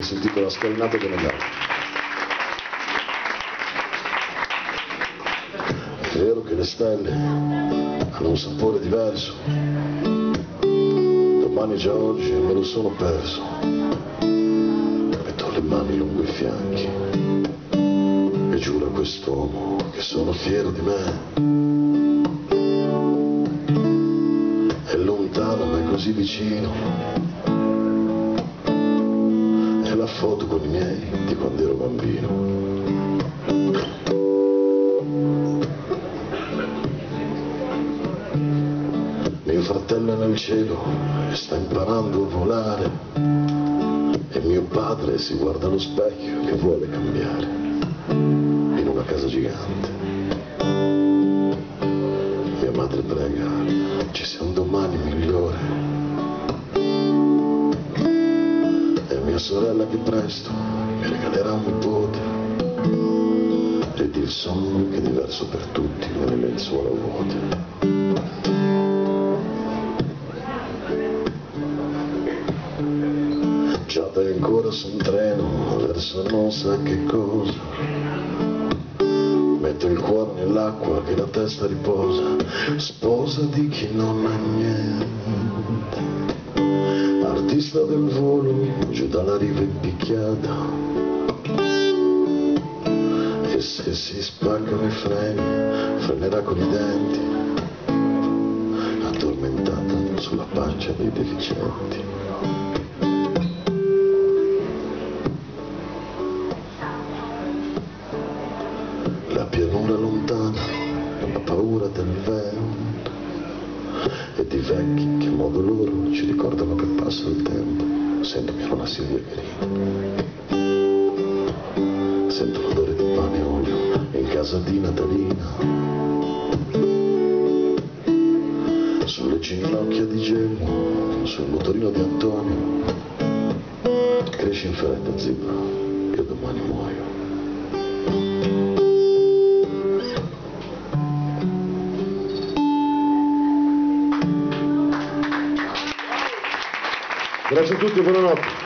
si intitola Scalinate come gli altri. È vero che le stelle hanno un sapore diverso, domani già oggi me lo sono perso, metto le mani lungo i fianchi e giuro a quest'uomo che sono fiero di me. È lontano ma è così vicino, la foto con i miei di quando ero bambino. Mio fratello è nel cielo e sta imparando a volare, e mio padre si guarda allo specchio che vuole cambiare in una casa gigante. Mia madre prega ci sia un domani migliore, mia sorella che presto mi regalerà un nipote, ed il sogno che è diverso per tutti nelle lenzuola vuote. Giada è ancora su un treno verso non sa che cosa, metto il cuore nell'acqua che la testa riposa, sposa di chi non ha niente, artista del volo giù dalla riva impicchiata, e se si spaccano i freni frenerà con i denti, addormentata sulla pancia dei deficienti. La pianura lontana ha paura del vento e di vecchi che a modo loro ci ricordano che passa il tempo. Sento mia nonna Silvia che ride, sento l'odore di pane e olio in casa di Natalina, sulle ginocchia di Gemmo, sul motorino di Antonio. Cresci in fretta, zebra, io domani muoio. Grazie a tutti e buonanotte.